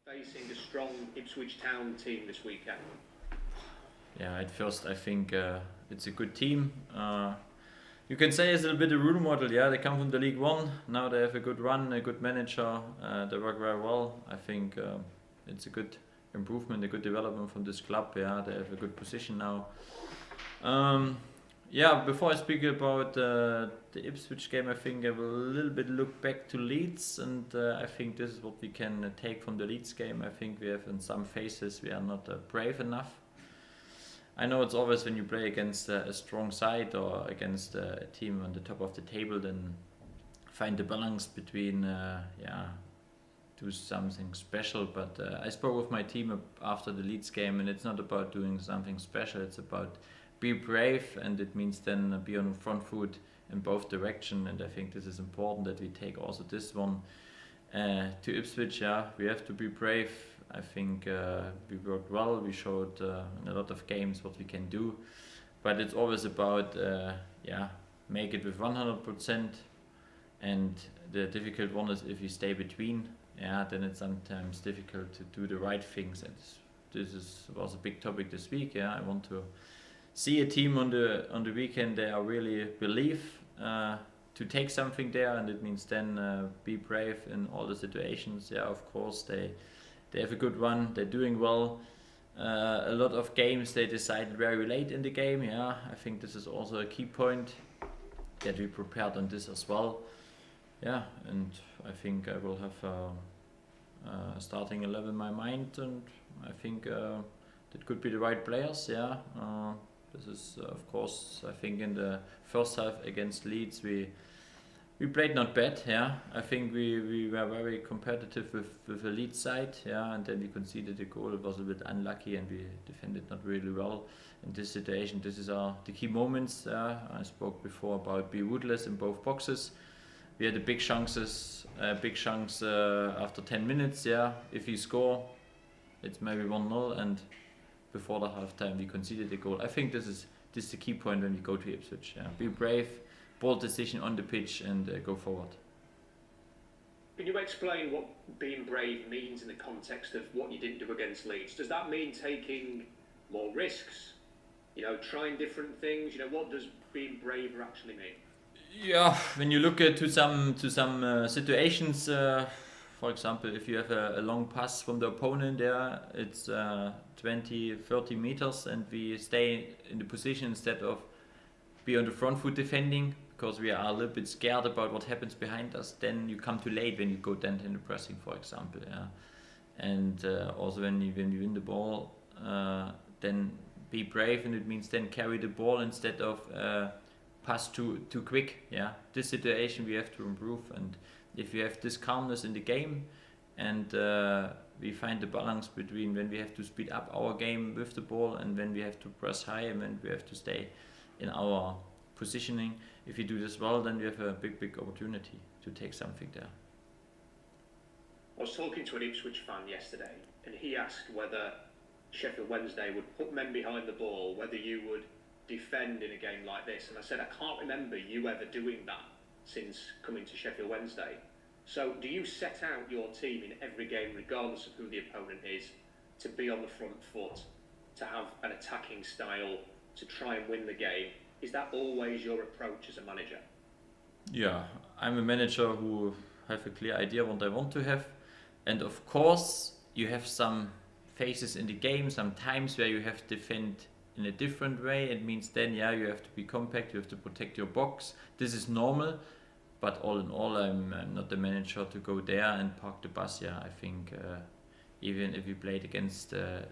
Facing a strong Ipswich Town team this weekend. Yeah, at first I think it's a good team. You can say it's a little bit a role model. Yeah, they come from the League One. Now they have a good run, a good manager. They work very well. I think it's a good improvement, a good development from this club. Yeah, they have a good position now. Yeah, before I speak about the Ipswich game, I think I will a little bit look back to Leeds, and I think this is what we can take from the Leeds game. I think we have in some phases we are not brave enough. I know it's always when you play against a strong side or against a team on the top of the table, then find the balance between do something special. But I spoke with my team after the Leeds game, and it's not about doing something special. It's about be brave, and it means then be on front foot in both direction. And I think this is important that we take also this one to Ipswich. Yeah, we have to be brave. I think we worked well. We showed in a lot of games what we can do, but it's always about make it with 100%. And the difficult one is if you stay between. Yeah, then it's sometimes difficult to do the right things. And was a big topic this week. Yeah, I want to see a team on the weekend. They are really believe to take something there, and it means then be brave in all the situations. Yeah, of course they have a good run. They're doing well. A lot of games they decided very late in the game. Yeah, I think this is also a key point that we prepared on this as well. Yeah, and I think I will have a starting 11 in my mind, and I think that could be the right players. Yeah, this is of course I think in the first half against Leeds we played not bad. Yeah, I think we were very competitive with the Leeds side. Yeah, and then we conceded a goal. It was a bit unlucky, and we defended not really well in this situation. This is the key moments. I spoke before about be ruthless in both boxes. We had the big chunks after 10 minutes. Yeah, if you score, it's maybe 1-0, and before the half time we conceded a goal. I think this is the key point when we go to Ipswich. Yeah, be brave, bold decision on the pitch, and go forward. Can you explain what being brave means in the context of what you didn't do against Leeds? Does that mean taking more risks? Trying different things. What does being braver actually mean? Yeah, when you look to some situations, for example, if you have a long pass from the opponent there, it's 20-30 meters, and we stay in the position instead of be on the front foot defending, because we are a little bit scared about what happens behind us. Then you come too late when you go down in the pressing, for example. Yeah, and also when you win the ball, then be brave, and it means then carry the ball instead of pass too quick. Yeah, this situation we have to improve, and if we have this calmness in the game, and we find the balance between when we have to speed up our game with the ball and when we have to press high and when we have to stay in our positioning. If you do this well, then we have a big opportunity to take something there. I was talking to an Ipswich fan yesterday, and he asked whether Sheffield Wednesday would put men behind the ball, whether you would defend in a game like this, and I said I can't remember you ever doing that since coming to Sheffield Wednesday. So do you set out your team in every game, regardless of who the opponent is, to be on the front foot, to have an attacking style, to try and win the game? Is that always your approach as a manager? Yeah, I'm a manager who have a clear idea what I want to have, and of course you have some phases in the game, some times where you have to defend in a different way. It means then, yeah, you have to be compact, you have to protect your box. This is normal, but all in all, I'm not the manager to go there and park the bus. Yeah, I think even if we played against the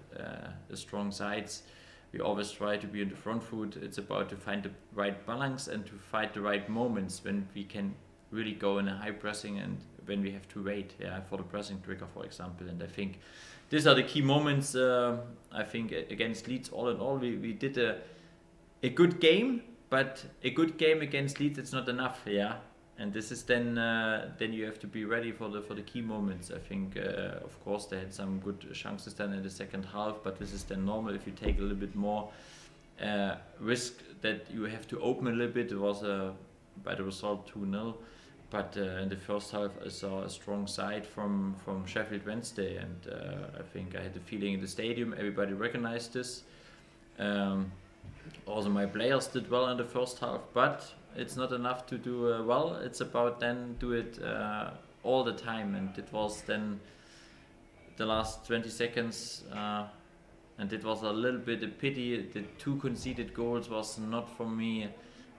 strong sides, we always try to be in the front foot. It's about to find the right balance and to find the right moments when we can really go in a high pressing and when we have to wait, for the pressing trigger, for example. And I think these are the key moments. I think against Leeds, all in all, we did a good game, but a good game against Leeds, it's not enough. Yeah, and this is then you have to be ready for the key moments. I think of course they had some good chances then in the second half, but this is then normal if you take a little bit more risk that you have to open a little bit. It was by the result 2-0. But in the first half, I saw a strong side from Sheffield Wednesday, and I think I had the feeling in the stadium everybody recognized this. Also, my players did well in the first half, but it's not enough to do well. It's about then do it all the time, and it was then the last 20 seconds, and it was a little bit a pity. The 2 conceded goals was not for me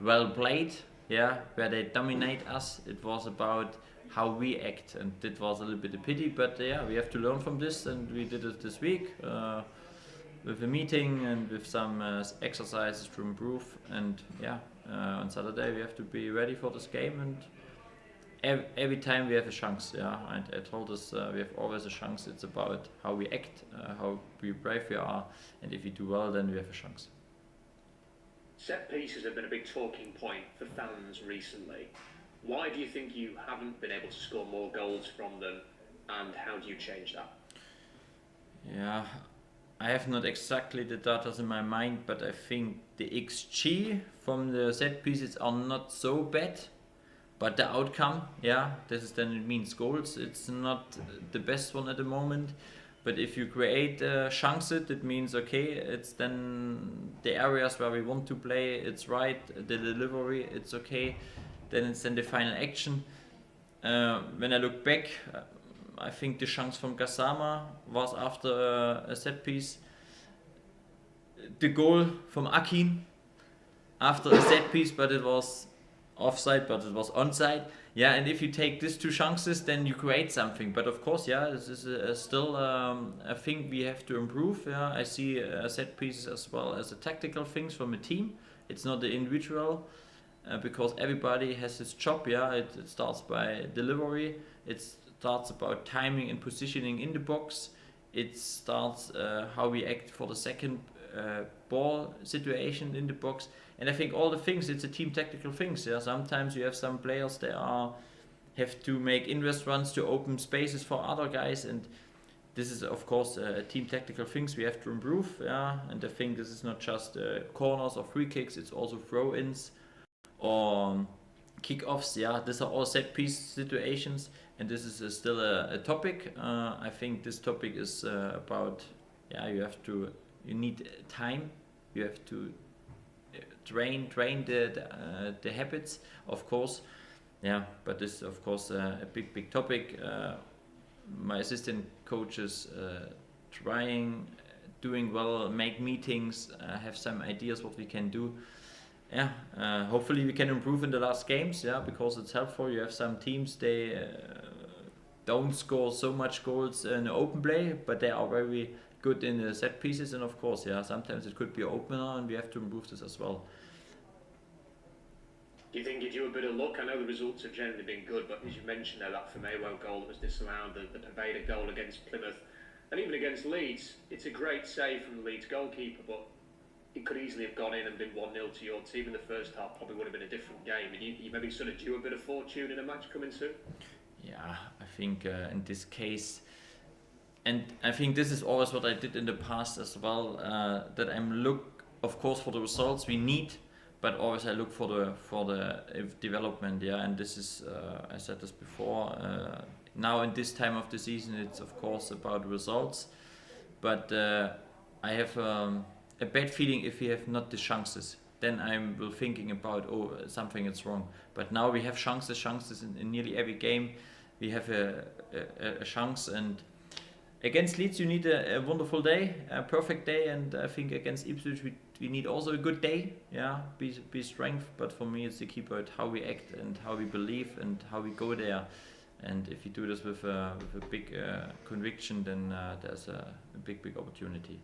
well played. Yeah, where they dominate us. It was about how we act, and it was a little bit a pity. But yeah, we have to learn from this, and we did it this week with a meeting and with some exercises to improve. And yeah, on Saturday we have to be ready for this game, and every time we have a chance. Yeah, and I told us we have always a chance. It's about how we act, how brave we are, and if we do well, then we have a chance. Set pieces have been a big talking point for fans recently. Why do you think you haven't been able to score more goals from them, and how do you change that? Yeah, I have not exactly the data in my mind, but I think the XG from the set pieces are not so bad. But the outcome, yeah, this is then it means goals. It's not the best one at the moment. But if you create chances, it means okay. It's then the areas where we want to play. It's right. The delivery, it's okay. Then it's then the final action. When I look back, I think the chance from Gassama was after a set piece. The goal from Akin after a set piece, but it was offside, but it was onside. Yeah, and if you take these 2 chances, then you create something. But of course, yeah, this is still a thing we have to improve. Yeah, I see set pieces as well as the tactical things from a team. It's not the individual, because everybody has his job. Yeah, it starts by delivery. It starts about timing and positioning in the box. It starts how we act for the second ball situation in the box. And I think all the things, it's a team tactical things. Yeah, sometimes you have some players that have to make inverse runs to open spaces for other guys, and this is of course team tactical things we have to improve. Yeah, and I think this is not just corners or free kicks; it's also throw-ins or kick-offs. Yeah, these are all set piece situations, and this is still a topic. I think this topic is about you need time. You have to train the habits, of course. Yeah, but this is of course a big topic. My assistant coaches doing well, make meetings, have some ideas what we can do. Yeah, hopefully we can improve in the last games. Yeah, because it's helpful. You have some teams they don't score so much goals in open play, but they are very good in the set pieces, and of course, yeah, sometimes it could be opener, and we have to improve this as well. Do you think you do a bit of luck? I know the results have generally been good, but as you mentioned there, that Famewo goal that was disallowed, the Paveda goal against Plymouth, and even against Leeds, it's a great save from the Leeds goalkeeper, but it could easily have gone in and been 1-0 to your team in the first half. Probably would have been a different game. And you maybe sort of due a bit of fortune in a match coming soon? Yeah, I think in this case, and I think this is always what I did in the past as well, that I'm look, of course, for the results we need, but always I look for the development. Yeah, and this is I said this before. Now in this time of the season, it's of course about results, but I have a bad feeling if we have not the chances. Then I'm will thinking about something is wrong. But now we have chances in nearly every game. We have a chance, and against Leeds you need a wonderful day, a perfect day, and I think against Ipswich we need also a good day. Yeah, be strength. But for me it's the key part how we act and how we believe and how we go there. And if you do this with a big conviction, then there's a big opportunity.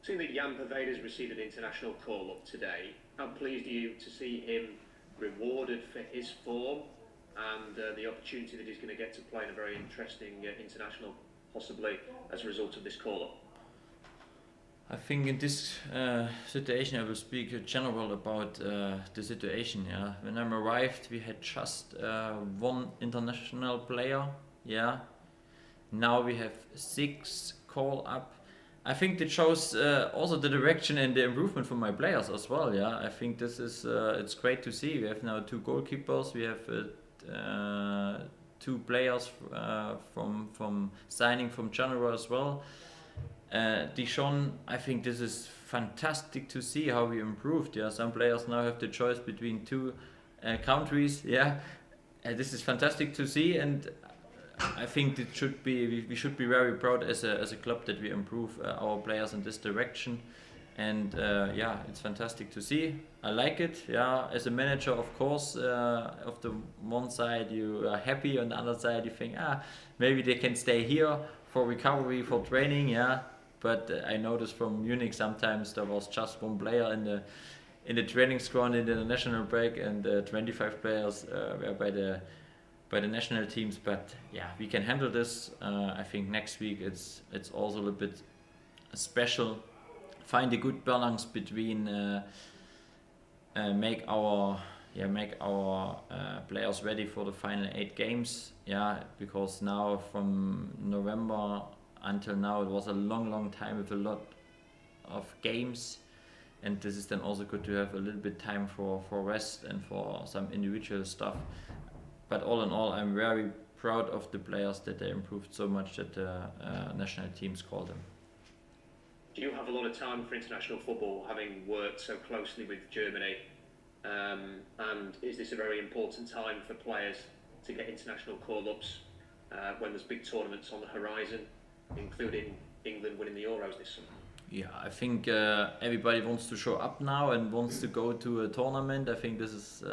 Seeing that Jan Paveda's received an international call-up today, how pleased are you to see him rewarded for his form and the opportunity that he's going to get to play in a very interesting international, possibly as a result of this call-up? I think in this situation I will speak in general about the situation. Yeah, when I arrived we had just one international player. Yeah, now we have 6 call-up. I think that shows also the direction and the improvement for my players as well. Yeah, I think this is it's great to see. We have now 2 goalkeepers. We have two players from signing from January as well. Dijon, I think this is fantastic to see how we improved. Yeah, some players now have the choice between two countries. Yeah, this is fantastic to see, and I think it should be we should be very proud as a club that we improve our players in this direction. And yeah, it's fantastic to see. I like it. Yeah, as a manager, of course, of the one side you are happy, on the other side you think, maybe they can stay here for recovery, for training. Yeah, but I noticed from Munich sometimes there was just one player in the training squad in the national break, and 25 players were by the national teams. But yeah, we can handle this. I think next week it's also a little bit special. Find a good balance between make our players ready for the final 8 games. Yeah, because now from November until now it was a long time with a lot of games, and this is then also good to have a little bit time for rest and for some individual stuff. But all in all, I'm very proud of the players that they improved so much that the national teams called them. Do you have a lot of time for international football, having worked so closely with Germany? And is this a very important time for players to get international call-ups when there's big tournaments on the horizon, including England winning the Euros this summer? Yeah, I think everybody wants to show up now and wants to go to a tournament. I think this is,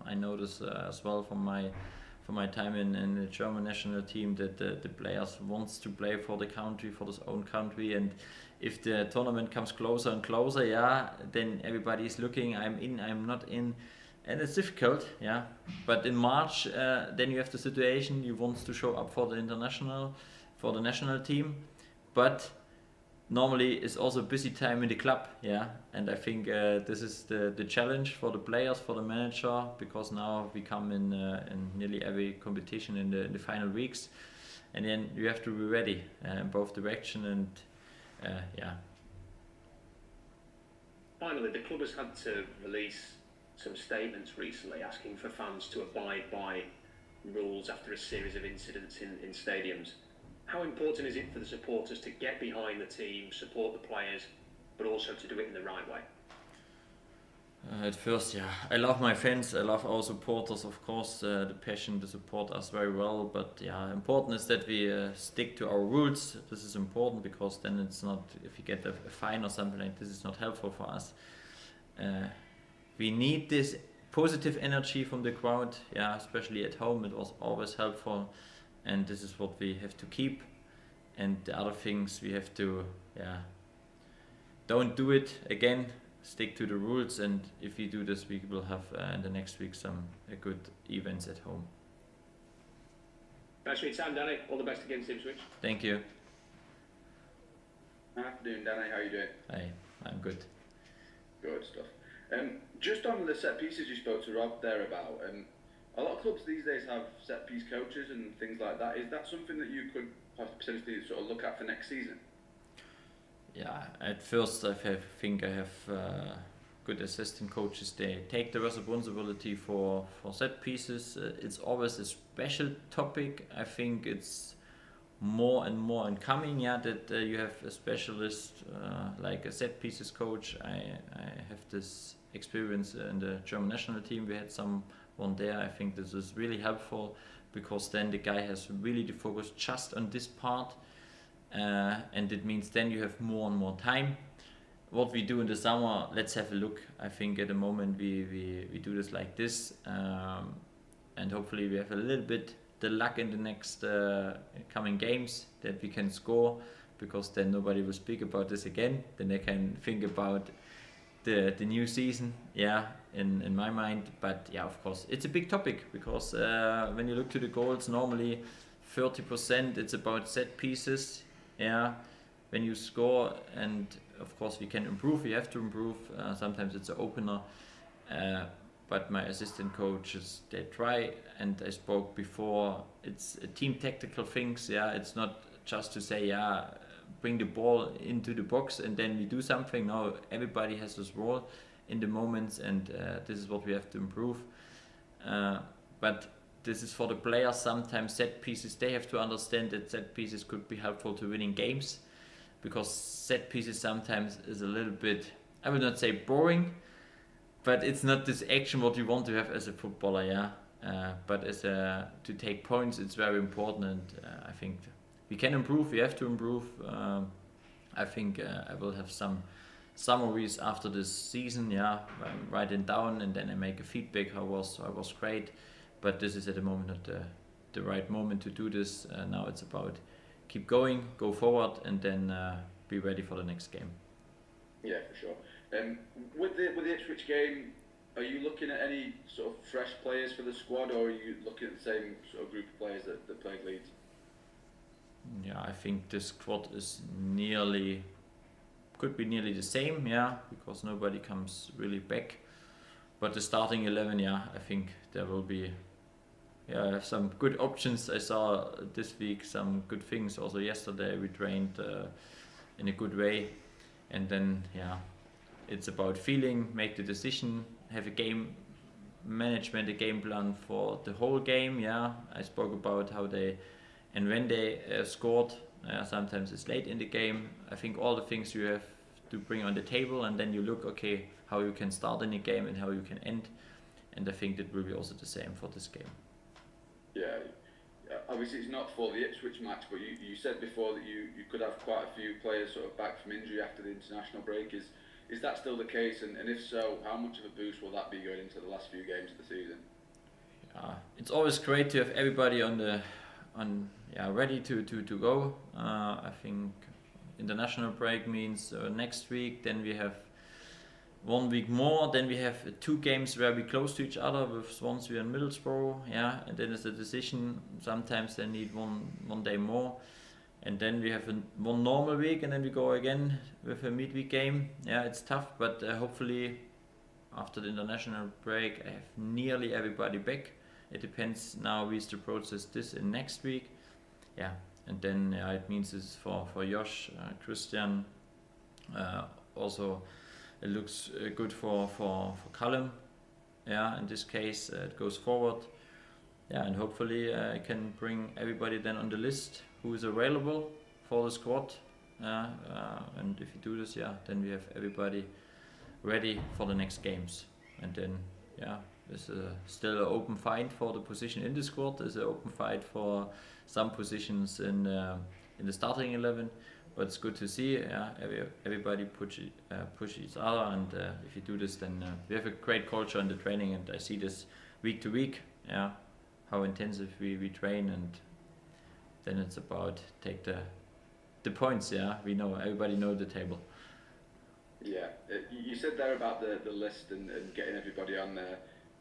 I know this as well from my time in the German national team, that the players wants to play for the country, for his own country. And if the tournament comes closer and closer, yeah, then everybody is looking, I'm in, I'm not in, and it's difficult, yeah. But in March, then you have the situation, you want to show up for the national team, but normally it's also a busy time in the club, yeah. And I think this is the challenge for the players, for the manager, because now we come in nearly every competition in the final weeks, and then you have to be ready in both direction. And yeah. Finally, the club has had to release some statements recently asking for fans to abide by rules after a series of incidents in stadiums. How important is it for the supporters to get behind the team, support the players, but also to do it in the right way? At first, yeah, I love my fans, I love our supporters, of course, the passion to support us very well. But yeah, important is that we stick to our rules. This is important, because then it's not, if you get a fine or something like this, is not helpful for us. We need this positive energy from the crowd, yeah, especially at home. It was always helpful, and this is what we have to keep. And the other things we have to, yeah, don't do it again. Stick to the rules, and if we do this, we will have in the next week some good events at home. Thanks for your time, Danny. All the best against Ipswich. Thank you. Afternoon, Danny. How are you doing? Hi, I'm good. Good stuff. Just on the set pieces you spoke to Rob there about, a lot of clubs these days have set piece coaches and things like that. Is that something that you could potentially sort of look at for next season? Yeah, at first I think I have good assistant coaches. They take the responsibility for set pieces. It's always a special topic. I think it's more and more incoming, yeah, that you have a specialist like a set pieces coach. I have this experience in the German national team. We had someone there. I think this is really helpful, because then the guy has really to focus just on this part. And it means then you have more and more time. What we do in the summer, let's have a look. I think at the moment we do this like this, and hopefully we have a little bit the luck in the next coming games that we can score, because then nobody will speak about this again. Then they can think about the new season, yeah, in my mind. But yeah, of course, it's a big topic, because when you look to the goals, normally 30% it's about set pieces. Yeah, when you score, and of course we can improve, we have to improve. Sometimes it's an opener, but my assistant coaches, they try, and I spoke before, it's a team tactical things. Yeah, it's not just to say, yeah, bring the ball into the box and then we do something. No, everybody has his role in the moments, and this is what we have to improve. But this is for the players. Sometimes set pieces, they have to understand that set pieces could be helpful to winning games, because set pieces sometimes is a little bit, I will not say boring, but it's not this action what you want to have as a footballer, yeah. But to take points, it's very important, and I think we can improve. We have to improve. I think I will have some summaries after this season, yeah. Write it down, and then I make a feedback. I was great, but this is at the moment not the right moment to do this. Now it's about keep going, go forward, and then be ready for the next game. Yeah, for sure. With the Ipswich game, are you looking at any sort of fresh players for the squad, or are you looking at the same sort of group of players that played Leeds? Yeah, I think this squad is could be nearly the same, yeah, because nobody comes really back. But the starting 11, yeah, I think there will be, yeah, I have some good options. I saw this week some good things. Also yesterday we trained in a good way, and then yeah, it's about feeling, make the decision, have a game management, a game plan for the whole game. Yeah, I spoke about how they and when they scored. Sometimes it's late in the game. I think all the things you have to bring on the table, and then you look, okay, how you can start in a game and how you can end. And I think that will be also the same for this game. Yeah, obviously it's not for the Ipswich match, but you said before that you could have quite a few players sort of back from injury after the international break. Is that still the case? And if so, how much of a boost will that be going into the last few games of the season? It's always great to have everybody ready to go. I think international break means next week, then we have 1 week more, then we have 2 games where we close to each other with Swansea and Middlesbrough, yeah, and then it's a decision. Sometimes they need one day more, and then we have one normal week, and then we go again with a midweek game. Yeah, it's tough, but hopefully after the international break I have nearly everybody back. It depends now we still process this in next week, yeah, and then it means it's for Josh, Christian, also it looks good for Callum, yeah, in this case it goes forward, yeah, and hopefully I can bring everybody then on the list who is available for the squad, and if you do this, yeah, then we have everybody ready for the next games, and then yeah, there's still an open fight for the position in the squad. There's an open fight for some positions in the starting 11. But it's good to see everybody push each other, and if you do this, then we have a great culture in the training, and I see this week to week. Yeah, how intensive we train, and then it's about take the points. Yeah, we know everybody know the table. Yeah, you said there about the list and getting everybody on there.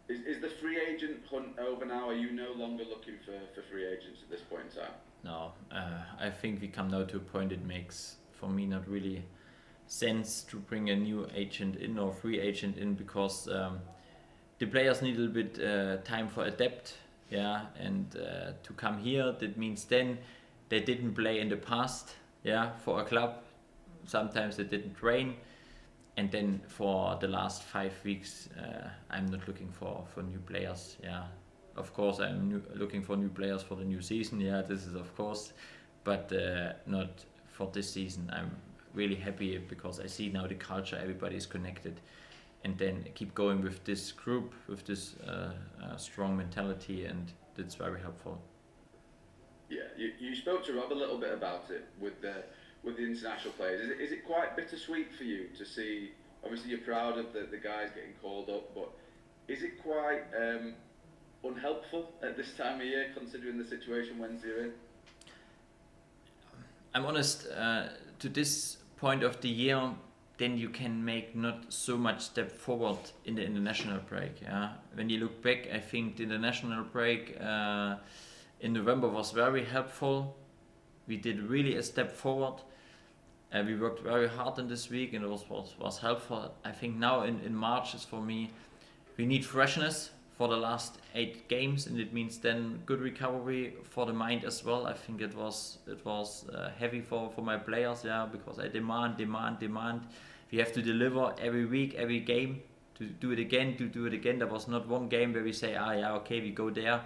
Is the free agent hunt over now? Are you no longer looking for free agents at this point in time? No, I think we come now to a point it makes for me not really sense to bring a new agent in or free agent in, because the players need a little bit time for adapt, yeah, and to come here, that means then they didn't play in the past, yeah, for a club. Sometimes they didn't train, and then for the last 5 weeks I'm not looking for new players, yeah. Of course, I'm looking for new players for the new season. Yeah, this is of course, but not for this season. I'm really happy because I see now the culture. Everybody is connected, and then keep going with this group, with this strong mentality, and that's very helpful. Yeah, you spoke to Rob a little bit about it with the international players. Is it quite bittersweet for you to see? Obviously, you're proud of the guys getting called up, but is it quite unhelpful at this time of year, considering the situation Wednesday are in? I'm honest, to this point of the year, then you can make not so much step forward in the international break. Yeah, when you look back, I think the international break in November was very helpful. We did really a step forward. We worked very hard in this week, and it was helpful. I think now in March is for me, we need freshness for the last 8 games, and it means then good recovery for the mind as well. I think it was heavy for my players, yeah, because I demand. We have to deliver every week, every game, to do it again. There was not one game where we say, okay, we go there.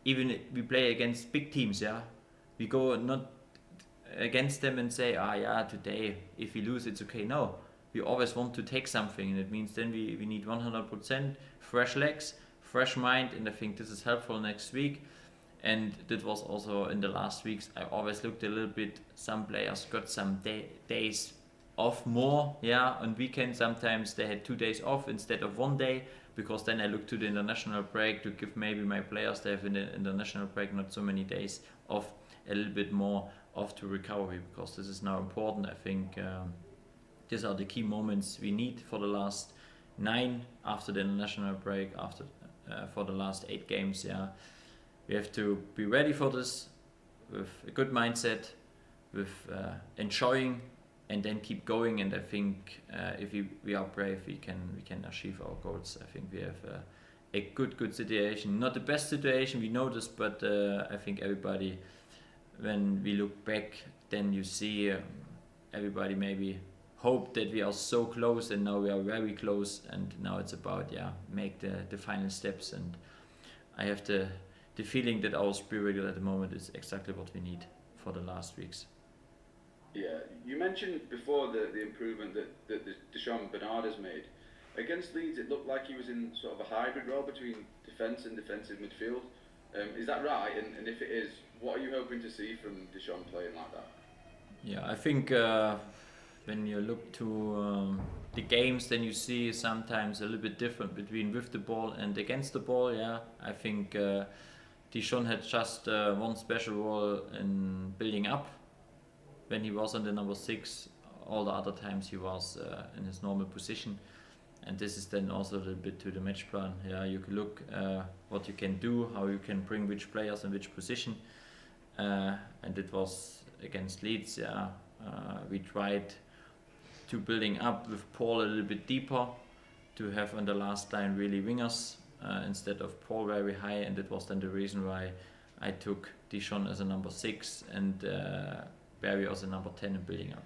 even if we play against big teams, yeah, we go not against them and say, today if we lose it's okay. No, we always want to take something, and it means then we need 100% fresh legs, fresh mind, and I think this is helpful next week. And that was also in the last weeks. I always looked a little bit. Some players got some days off more, on weekends. Sometimes they had 2 days off instead of 1 day, because then I looked to the international break to give maybe my players they have in the international break not so many days off, a little bit more off to recovery, because this is now important. I think these are the key moments we need for the last 9 after the international break, after for the last 8 games. We have to be ready for this with a good mindset, with enjoying, and then keep going. And I think if we are brave, we can achieve our goals. I think we have a good situation. Not the best situation, we know this, but I think everybody, when we look back, then you see everybody maybe hope that we are so close, and now we are very close, and now it's about make the final steps. And I have the feeling that our spirit at the moment is exactly what we need for the last weeks. Yeah, you mentioned before the improvement that Deshaun Bernard has made. Against Leeds, it looked like he was in sort of a hybrid role between defence and defensive midfield. Is that right? And if it is, what are you hoping to see from Deshaun playing like that? Yeah, I think when you look to the games, then you see sometimes a little bit different between with the ball and against the ball. I think Deshaun had just one special role in building up when he was on the number 6. All the other times he was in his normal position, and this is then also a little bit to the match plan. You can look what you can do, how you can bring which players in which position, and it was against Leeds. We tried to building up with Paul a little bit deeper, to have on the last line really wingers instead of Paul very high, and that was then the reason why I took Deshaun as a number 6 and Barry as a number 10 in building up.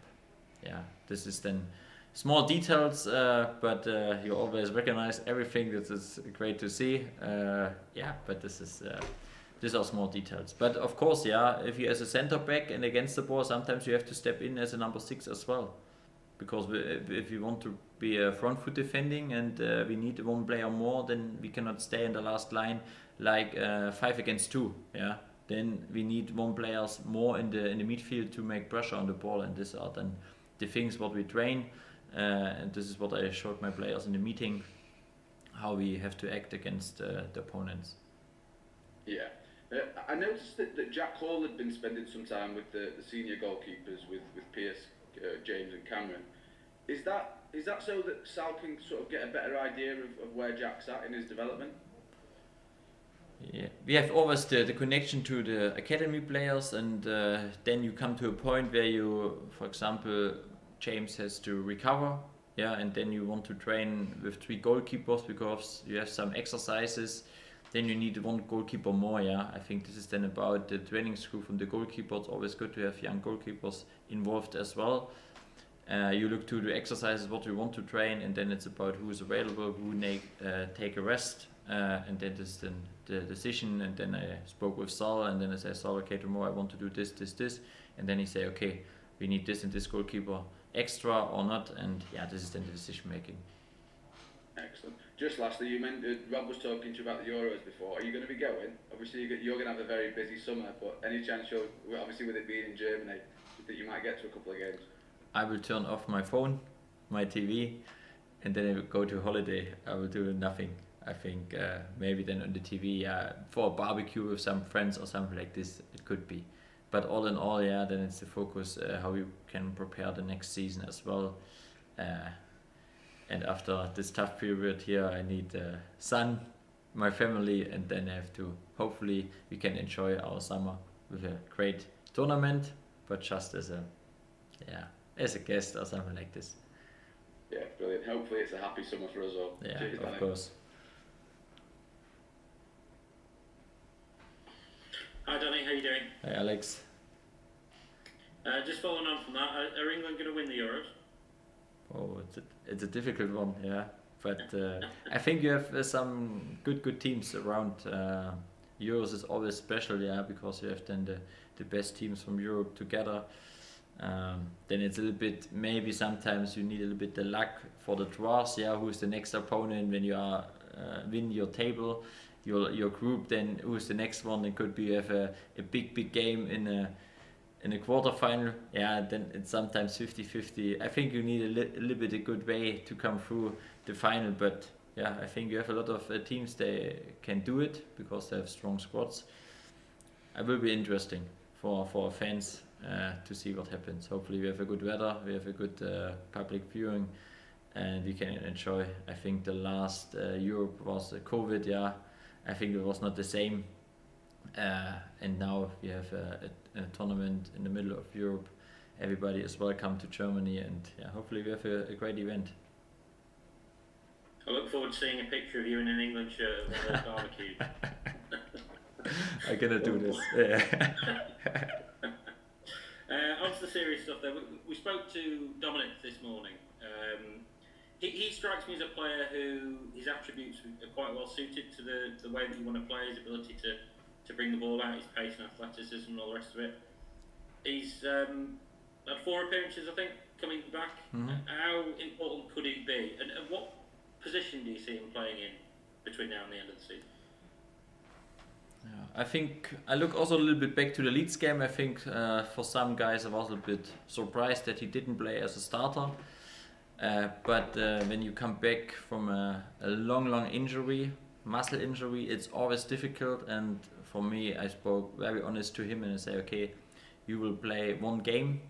This is then small details, but you always recognize everything. This is great to see. But these are small details. But of course, if you as a center back and against the ball, sometimes you have to step in as a number 6 as well, because if you want to be a front foot defending and we need one player more, then we cannot stay in the last line like 5 against 2. Then we need one player more in the midfield to make pressure on the ball, and these are then the things what we train, and this is what I showed my players in the meeting, how we have to act against the opponents. I noticed that Jack Hall had been spending some time with the senior goalkeepers, with Pierce, James and Cameron. Is that so that Sal can sort of get a better idea of where Jack's at in his development? We have always the connection to the academy players, and then you come to a point where you, for example, James has to recover, and then you want to train with 3 goalkeepers because you have some exercises. Then you need 1 goalkeeper more. I think this is then about the training school from the goalkeeper. It's always good to have young goalkeepers involved as well. You look to the exercises what you want to train, and then it's about who is available, who take a rest, and then this is then the decision. And then I spoke with Saul, and then I said, Saul, okay, tomorrow I want to do this, and then he say, okay, we need this and this goalkeeper extra or not, and this is then the decision making. Excellent. Just lastly, you mentioned Rob was talking to you about the Euros before. Are you going to be going? Obviously, you're going to have a very busy summer, but any chance obviously with it being in Germany, that you might get to a couple of games? I will turn off my phone, my TV, and then I will go to holiday. I will do nothing. I think maybe then on the TV, for a barbecue with some friends or something like this, it could be. But all in all, then it's the focus how we can prepare the next season as well. And after this tough period here, I need sun, my family, and then I have to, hopefully we can enjoy our summer with a great tournament, but just as a guest or something like this. Yeah, brilliant. Hopefully it's a happy summer for us all. Yeah, cheers, of Danny. course. Hi Danny, how you doing? Hi Alex. Just following on from that, are England going to win the Euros? Oh, it's a difficult one, but I think you have some good teams around Euros is always special, yeah, because you have then the best teams from Europe together. Then it's a little bit, maybe sometimes you need a little bit the luck for the draws, yeah, who's the next opponent when you are win your table, your group, then who's the next one. It could be you have a big game in a quarterfinal, yeah, then it's sometimes 50-50. I think you need a little bit a good way to come through the final, but yeah, I think you have a lot of teams they can do it because they have strong squads. It will be interesting for fans to see what happens. Hopefully we have a good weather, we have a good public viewing, and we can enjoy. I think the last Europe was COVID, yeah, I think it was not the same, and now we have a tournament in the middle of Europe. Everybody is welcome to Germany, and yeah, hopefully we have a great event. I look forward to seeing a picture of you in an England shirt with a barbecue. I'm gonna do this. On to the serious stuff there. We spoke to Dominic this morning. He strikes me as a player who his attributes are quite well suited to the way that you want to play, his ability to bring the ball out, his pace and athleticism and all the rest of it. He's had 4 appearances, I think, coming back. Mm-hmm. How important could he be? And what position do you see him playing in between now and the end of the season? Yeah, I think I look also a little bit back to the Leeds game. I think for some guys I was a little bit surprised that he didn't play as a starter. But when you come back from a long injury, muscle injury, it's always difficult. And for me, I spoke very honest to him and I say, okay, you will play 1 game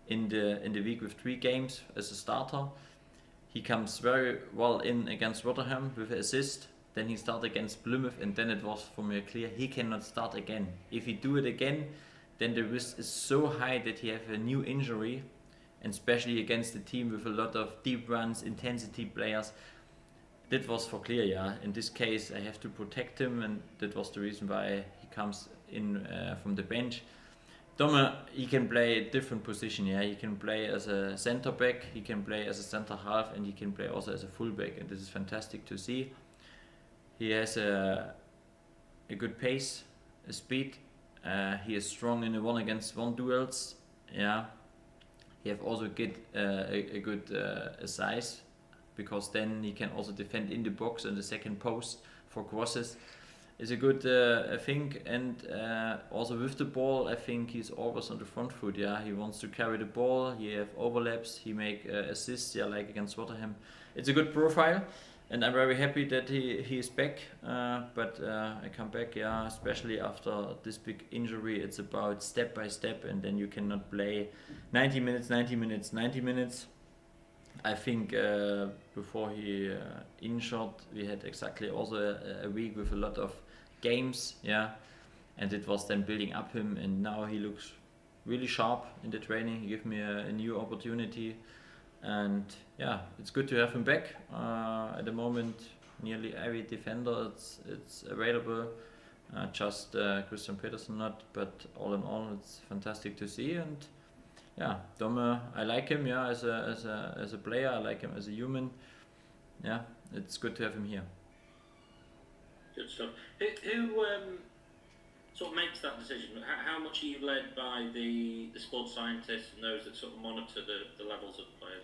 in the week with 3 games as a starter. He comes very well in against Rotterdam with an assist. Then he started against Plymouth, and then it was for me clear he cannot start again. If he do it again, then the risk is so high that he have a new injury, and especially against a team with a lot of deep runs, intensity players. That was for clear, yeah. In this case, I have to protect him, and that was the reason why he comes in from the bench. Domme, he can play a different position, yeah. He can play as a centre back, he can play as a centre half, and he can play also as a full back, and this is fantastic to see. He has a good pace, a speed. He is strong in the 1-against-1 duels, yeah. He have also a good size, because then he can also defend in the box and the second post for crosses. Is a good thing, and also with the ball, I think he's always on the front foot. Yeah, he wants to carry the ball. He have overlaps. He make assists. Yeah, like against Rotterdam. It's a good profile, and I'm very happy that he is back. But I come back. Yeah, especially after this big injury. It's about step by step, and then you cannot play 90 minutes. I think before he injured, we had exactly also a week with a lot of games, yeah, and it was then building up him, and now he looks really sharp in the training. He gave me a new opportunity, and yeah, it's good to have him back. At the moment, nearly every defender it's available. Just Callum Paterson not, but all in all, it's fantastic to see. And yeah, Domme, I like him. Yeah, as a player, I like him as a human. Yeah, it's good to have him here. Good stuff. Who sort of makes that decision? How much are you led by the sports scientists and those that sort of monitor the levels of players?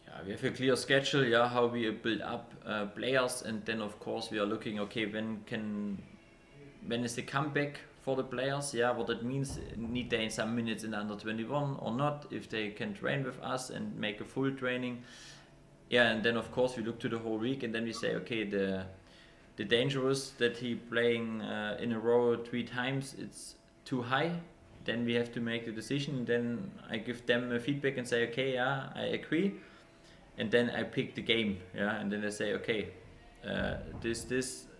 Yeah, we have a clear schedule. Yeah, how we build up players, and then of course we are looking. Okay, when is the comeback for the players? Yeah, what that means. Need they some minutes in under 21 or not? If they can train with us and make a full training. Yeah, and then of course we look to the whole week, and then we say, okay, the dangerous that he playing in a row 3 times, it's too high. Then we have to make the decision. Then I give them a feedback and say, okay, yeah, I agree. And then I pick the game, yeah, and then they say, okay, this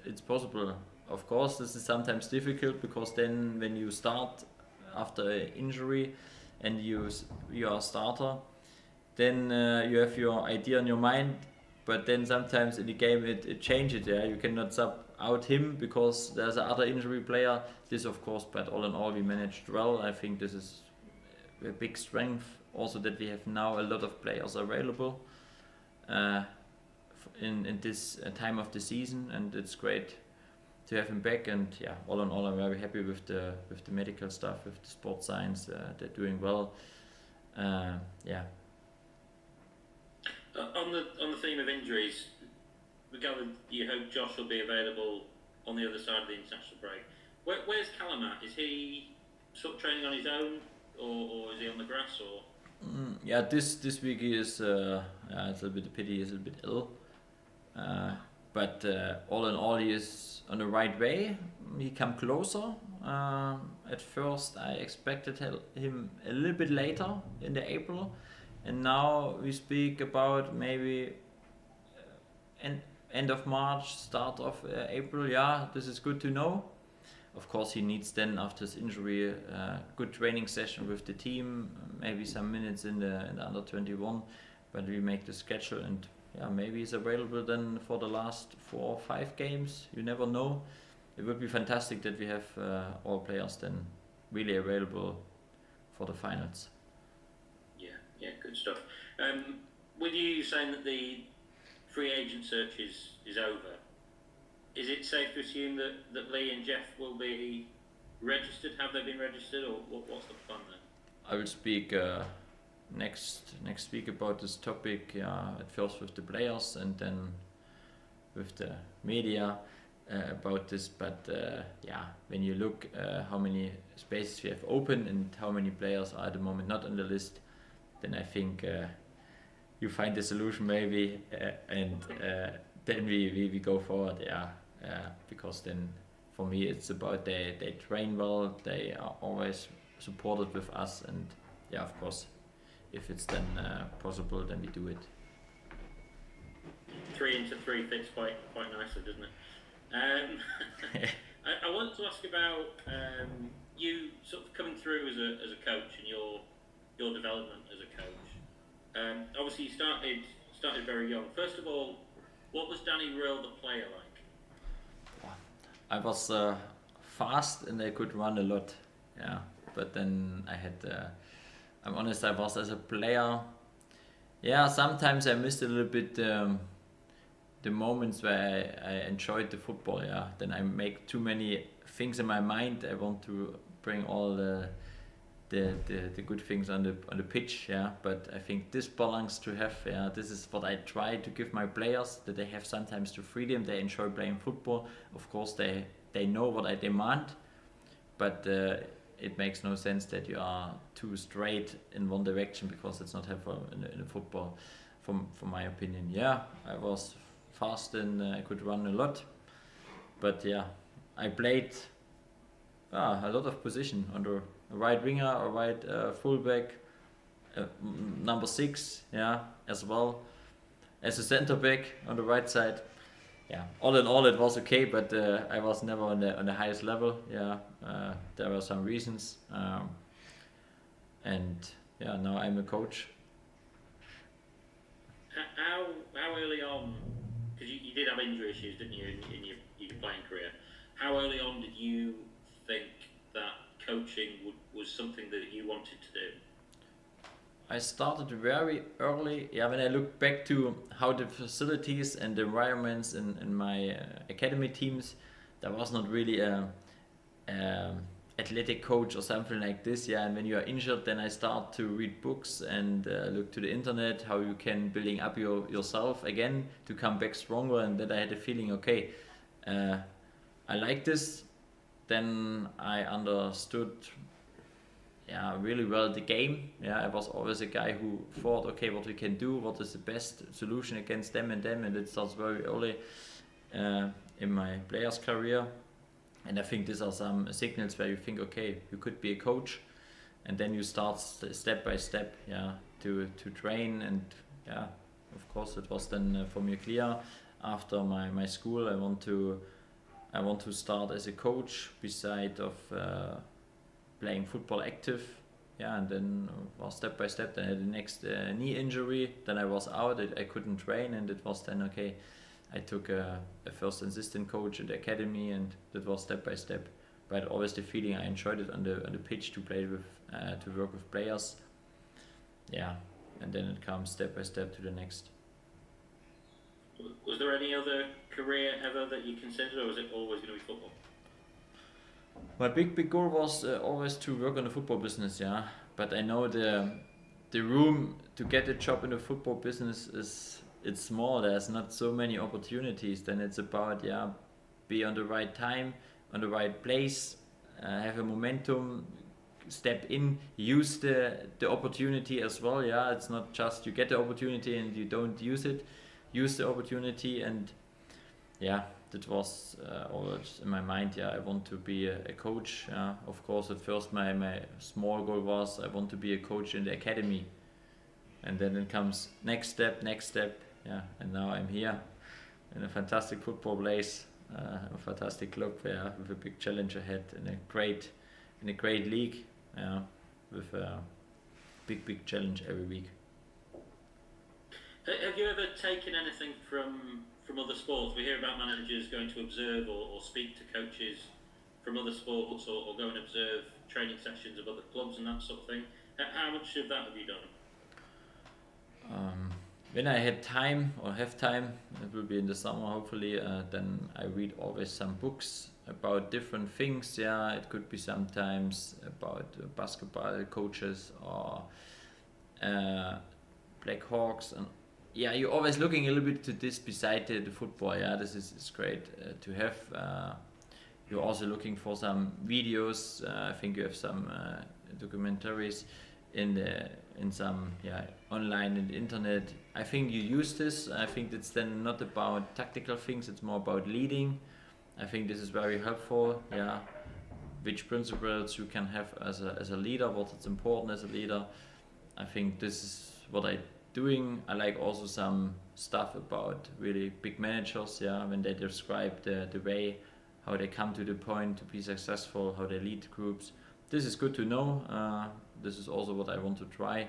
it's possible. Of course, this is sometimes difficult, because then when you start after an injury and you are a starter, then you have your idea in your mind, but then sometimes in the game it changes. Yeah, you cannot sub out him because there's another injury player. This, of course, but all in all, we managed well. I think this is a big strength. Also, that we have now a lot of players available in this time of the season, and it's great have him back. And yeah, all in all, I'm very happy with the medical stuff, with the sports science. They're doing well. Yeah. On the theme of injuries, we gathered you hope Josh will be available on the other side of the international break. Where's Callum at? Is he sort of training on his own, or is he on the grass? Or yeah, this week he is. It's a little bit a pity. He's a bit ill. But all in all, he is on the right way. He come closer. At first, I expected him a little bit later in the April, and now we speak about maybe end of March, start of April. Yeah, this is good to know. Of course, he needs then after his injury good training session with the team, maybe some minutes in the under 21. But we make the schedule, and yeah, maybe he's available then for the last 4 or 5 games. You never know. It would be fantastic that we have all players then really available for the finals. Yeah, good stuff. With you saying that the free agent search is over, is it safe to assume that Lee and Jeff will be registered? Have they been registered, or what's the plan there? I will speak next week about this topic. At first with the players and then with the media about this. But when you look how many spaces we have open and how many players are at the moment not on the list, then I think you find the solution maybe, and then we go forward. Because then for me it's about they train well, they are always supported with us, and yeah, of course, if it's then possible, then we do it. 3 into 3 fits quite nicely, doesn't it? I wanted to ask about you sort of coming through as a coach and your development as a coach. Obviously, you started very young. First of all, what was Danny Röhl the player like? I was fast and I could run a lot. Yeah, but then I had. I'm honest. I was as a player. Yeah, sometimes I missed a little bit the moments where I enjoyed the football. Yeah, then I make too many things in my mind. I want to bring all the good things on the pitch. Yeah, but I think this balance to have. Yeah, this is what I try to give my players, that they have sometimes the freedom. They enjoy playing football. Of course, they know what I demand, but it makes no sense that you are too straight in one direction, because it's not helpful in football, from my opinion. Yeah, I was fast and I could run a lot, but yeah, I played a lot of position on the right winger or right fullback, number 6, yeah, as well as a centre back on the right side. Yeah, all in all it was okay, but I was never on the highest level. Yeah, there were some reasons, and yeah, now I'm a coach. How early on, because you did have injury issues, didn't you, in your playing career? How early on did you think that coaching was something that you wanted to do? I started very early. Yeah, when I look back to how the facilities and the environments in my academy teams, there was not really a athletic coach or something like this. Yeah, and when you are injured, then I start to read books and look to the internet, how you can building up yourself again to come back stronger. And then I had a feeling, okay, I like this. Then I understood really well the game. Yeah, I was always a guy who thought, okay, what we can do, what is the best solution against them, and it starts very early in my player's career. And I think these are some signals where you think, okay, you could be a coach, and then you start step by step, to train. And yeah, of course, it was then for me clear after my school. I want to start as a coach beside of playing football active, and then step by step. Then I had the next knee injury. Then I was out. I couldn't train, and it was then okay. I took a first assistant coach at the academy, and that was step by step. But always the feeling I enjoyed it on the pitch to play with, to work with players. Yeah, and then it comes step by step to the next. Was there any other career ever that you considered, or was it always going to be football? My big goal was always to work on the football business, yeah. But I know the room to get a job in the football business it's small. There's not so many opportunities. Then it's about be on the right time, on the right place, have a momentum, step in, use the opportunity as well. Yeah, it's not just you get the opportunity and you don't use it. Use the opportunity, and that was always in my mind. Yeah, I want to be a coach. Of course, at first my small goal was I want to be a coach in the academy, and then it comes next step. Yeah, and now I'm here in a fantastic football place, a fantastic club. Yeah, with a big challenge ahead, in a great league. Yeah, with a big challenge every week. Have you ever taken anything from other sports? We hear about managers going to observe or speak to coaches from other sports, or go and observe training sessions of other clubs and that sort of thing. How much of that have you done? When I had time or have time, it will be in the summer hopefully, then I read always some books about different things. Yeah, it could be sometimes about basketball coaches or Black Hawks, and you're always looking a little bit to this beside the football. Yeah, this is great to have. You're also looking for some videos. I think you have some documentaries in some online in the internet. I think you use this. I think it's then not about tactical things. It's more about leading. I think this is very helpful. Yeah, which principles you can have as a leader. What is important as a leader. I think this is what I doing. I like also some stuff about really big managers. Yeah, when they describe the way how they come to the point to be successful, how they lead groups. This is good to know. This is also what I want to try,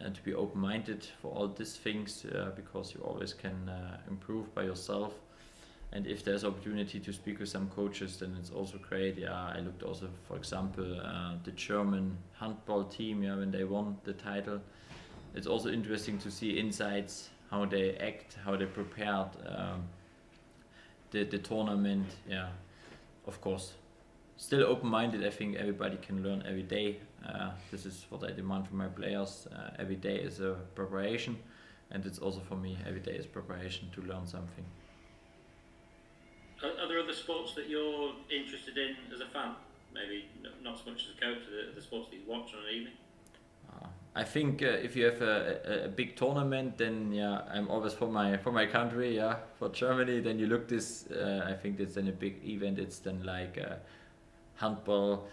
and to be open-minded for all these things, because you always can improve by yourself. And if there's opportunity to speak with some coaches, then it's also great. Yeah, I looked also, for example, the German handball team. Yeah, when they won the title, it's also interesting to see insights, how they act, how they prepared the tournament. Yeah, of course. Still open-minded. I think everybody can learn every day. This is what I demand from my players. Every day is a preparation, and it's also for me, every day is preparation to learn something. Are there other sports that you're interested in as a fan? Maybe not so much as a coach, the sports that you watch on an evening? I think if you have a big tournament, then I'm always for my country, for Germany. Then you look this. I think that's then a big event. It's then like handball,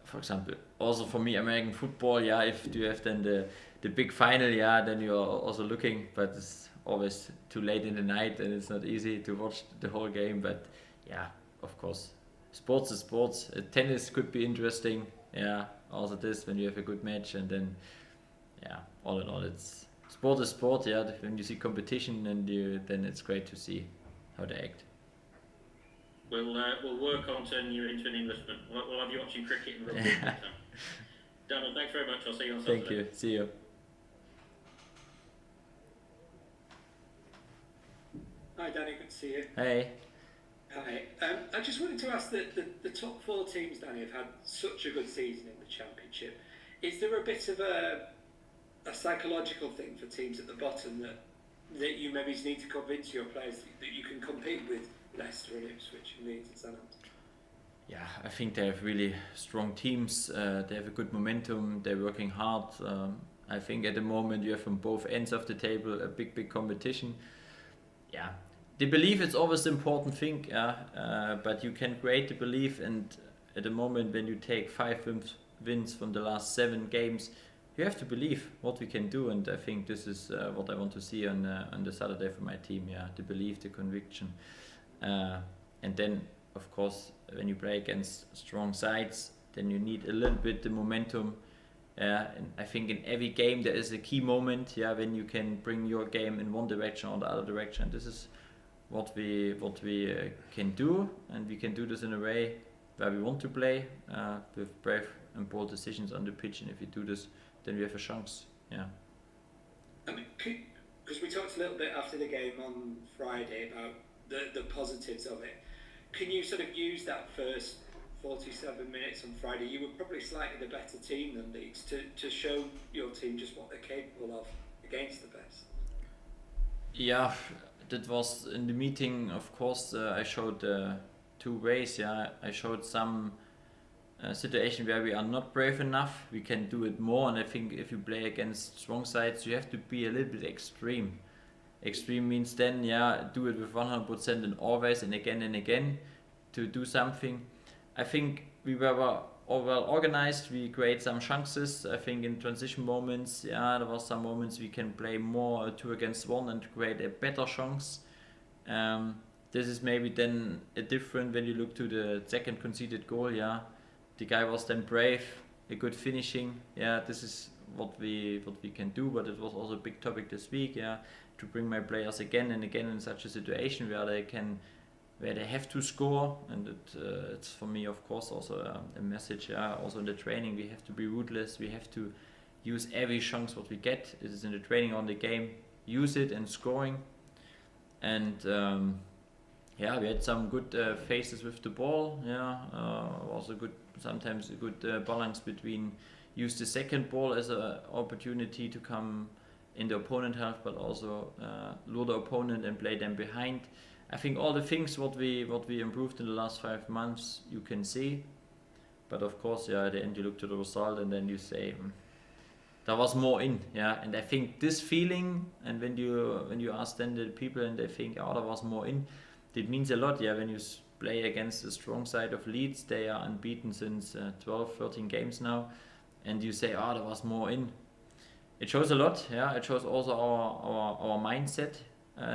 for example. Also for me, American football. If you have then the big final, then you are also looking. But it's always too late in the night, and it's not easy to watch the whole game. But of course, sports is sports. Tennis could be interesting. Also this when you have a good match, and then. All in all, it's sport is sport. When you see competition, then it's great to see how they act. We'll work on turning you into an Englishman. We'll have you watching cricket and rugby. Daniel, thanks very much. I'll see you on Saturday. Thank you. See you. Hi, Danny. Good to see you. Hey. Hi. I just wanted to ask that the top four teams, Danny, have had such a good season in the Championship. Is there a bit of a psychological thing for teams at the bottom that you maybe need to convince your players that you can compete with Leicester and Ipswich and Leeds and Southampton? I think they have really strong teams. They have a good momentum. They're working hard. I think at the moment you have from both ends of the table a big competition. The belief is always the important thing. But you can create the belief, and at the moment when you take 5 wins from the last 7 games, you have to believe what we can do, and I think this is what I want to see on the Saturday for my team. The belief, the conviction, and then of course when you play against strong sides, then you need a little bit the momentum. And I think in every game there is a key moment. When you can bring your game in one direction or the other direction. This is what we can do, and we can do this in a way where we want to play with brave and bold decisions on the pitch. And if we do this, then we have a chance. I mean, because we talked a little bit after the game on Friday about the positives of it. Can you sort of use that first 47 minutes on Friday? You were probably slightly the better team than Leeds to show your team just what they're capable of against the best. Yeah, that was in the meeting. Of course, I showed two ways. Yeah, I showed some situation where we are not brave enough. We can do it more, and I think if you play against strong sides, you have to be a little bit extreme. Extreme means then, yeah, do it with 100% and always and again to do something. I think we were all well organized. We create some chances. I think in transition moments, yeah, there was some moments we can play more 2 against 1 and create a better chance. This is maybe then a different when you look to the second conceded goal. Yeah, the guy was then brave, a good finishing. Yeah, this is what we can do. But it was also a big topic this week. Yeah, to bring my players again and again in such a situation where they have to score, and it's for me, of course, also a message. Yeah, also in the training, we have to be ruthless. We have to use every chance what we get. It is in the training on the game. Use it and scoring. And yeah, we had some good phases with the ball. Yeah, also sometimes a good balance between use the second ball as an opportunity to come in the opponent half, but also lure the opponent and play them behind. I think all the things what we improved in the last 5 months you can see, but of course, yeah, at the end you look to the result and then you say there was more in, yeah. And I think this feeling, and when you ask then the people and they think, oh, there was more in, it means a lot, yeah. When you play against the strong side of Leeds, they are unbeaten since 12, 13 games now, and you say, oh, there was more in. It shows a lot, yeah. It shows also our mindset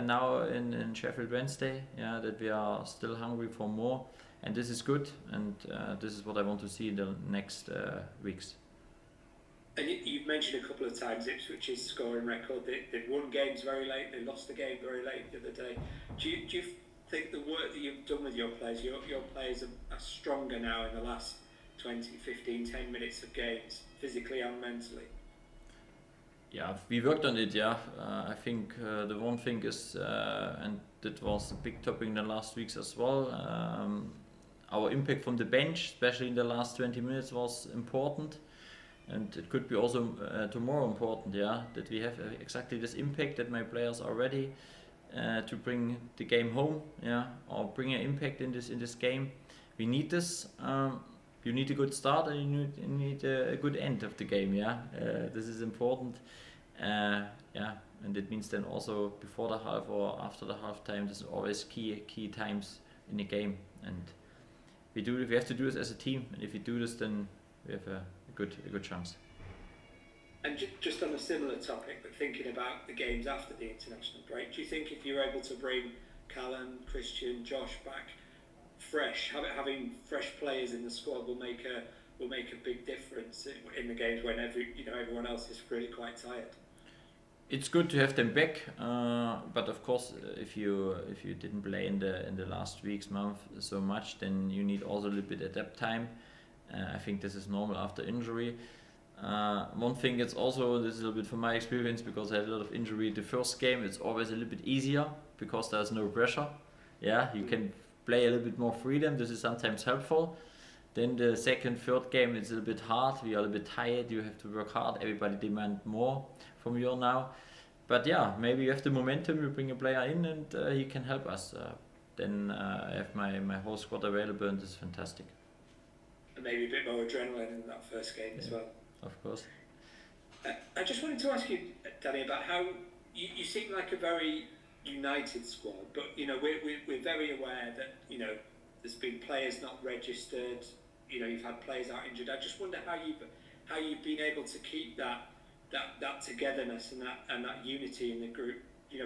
now in Sheffield Wednesday, yeah, that we are still hungry for more, and this is good, and this is what I want to see in the next weeks. And you've mentioned a couple of times Ipswich's scoring record. They've won games very late. They lost a game very late the other day. Do you think the work that you've done with your players are stronger now in the last 20, 15, 10 minutes of games, physically and mentally? Yeah, we worked on it, yeah. I think the one thing is, and that was a big topic in the last weeks as well, our impact from the bench, especially in the last 20 minutes, was important. And it could be also tomorrow important, yeah, that we have exactly this impact, that my players are ready to bring the game home, yeah, or bring an impact in this game. We need this. You need a good start and you need a good end of the game, yeah. This is important, yeah, and it means then also before the half or after the half time. This is always key times in the game, and we have to do this as a team. And if we do this, then we have a good chance. And just on a similar topic, but thinking about the games after the international break, do you think if you're able to bring Callum, Christian, Josh back fresh, having fresh players in the squad will make a big difference in the games when everyone else is really quite tired? It's good to have them back, but of course, if you didn't play in the last month so much, then you need also a little bit adapt time. I think this is normal after injury. One thing, it's also, this is a little bit from my experience, because I had a lot of injury the first game. It's always a little bit easier because there's no pressure. Yeah, you can play a little bit more freedom. This is sometimes helpful. Then the second, third game, it's a little bit hard. We are a little bit tired. You have to work hard. Everybody demands more from you now. But yeah, maybe you have the momentum. You bring a player in and he can help us. Then I have my whole squad available, and this is fantastic. And maybe a bit more adrenaline in that first game as well. Of course. I just wanted to ask you, Danny, about how you seem like a very united squad, but we're very aware that there's been players not registered. You've had players out injured. I just wonder how you've been able to keep that togetherness and that unity in the group,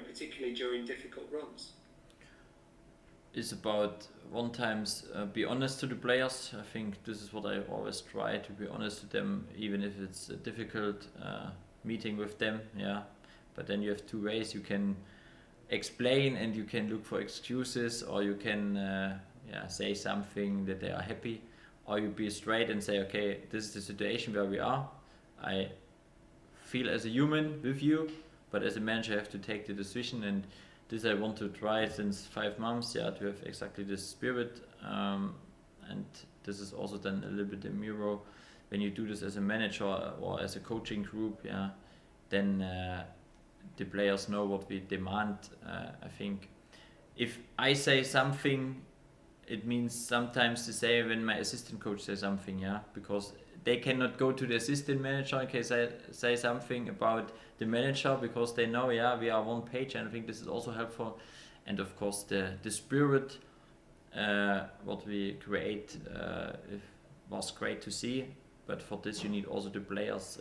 particularly during difficult runs. Is about one times be honest to the players. I think this is what I always try, to be honest to them, even if it's a difficult meeting with them. Yeah, but then you have two ways. You can explain and you can look for excuses, or you can say something that they are happy, or you be straight and say, okay, this is the situation where we are. I feel as a human with you. but as a manager, you have to take the decision, and this I want to try since 5 months, to have exactly this spirit, and this is also then a little bit the mirror. When you do this as a manager or as a coaching group, then the players know what we demand. I think if I say something, it means sometimes the same when my assistant coach says something, because they cannot go to the assistant manager in case I say something about the manager, because they know, we are one page, and I think this is also helpful. And of course the spirit, what we create, was great to see, but for this you need also the players,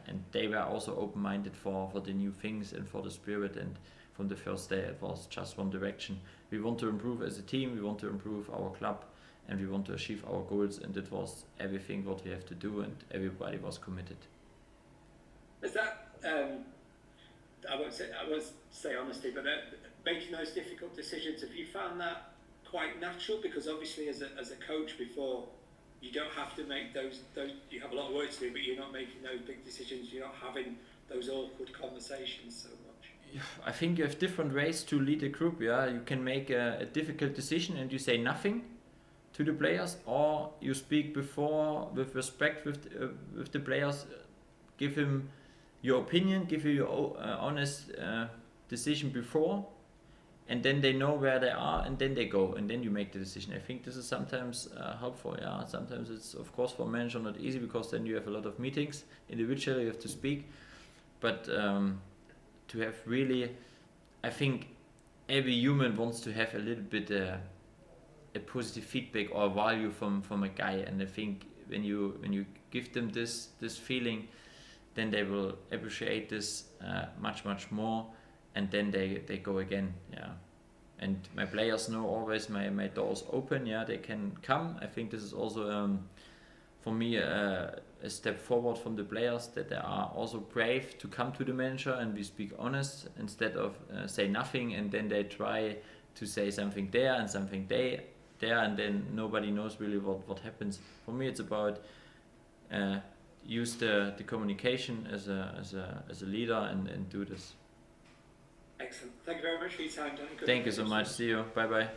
and they were also open-minded for the new things and for the spirit, and from the first day it was just one direction. We want to improve as a team, we want to improve our club, and we want to achieve our goals, and it was everything what we have to do, and everybody was committed. Is that, I won't say honesty, but making those difficult decisions, have you found that quite natural? Because obviously as a coach before, you don't have to make those, you have a lot of work to do, but you're not making those big decisions, you're not having those awkward conversations so much. I think you have different ways to lead a group, You can make a difficult decision and you say nothing to the players, or you speak before with respect with the players, give him your opinion, give him your honest decision before, and then they know where they are, and then they go, and then you make the decision. I think this is sometimes helpful. Sometimes it's of course for manager not easy, because then you have a lot of meetings individually, you have to speak, but to have really, I think every human wants to have a little bit a positive feedback or value from a guy, and I think when you give them this feeling, then they will appreciate this much more, and then they go again. And my players know always my doors open. They can come. I think this is also for me a step forward from the players, that they are also brave to come to the manager and we speak honest, instead of say nothing and then they try to say something there and something there, and then nobody knows really what happens. For me, it's about use the communication as a leader and do this. Excellent. Thank you very much for your time, Danny. Thank you so much. See you. Bye bye.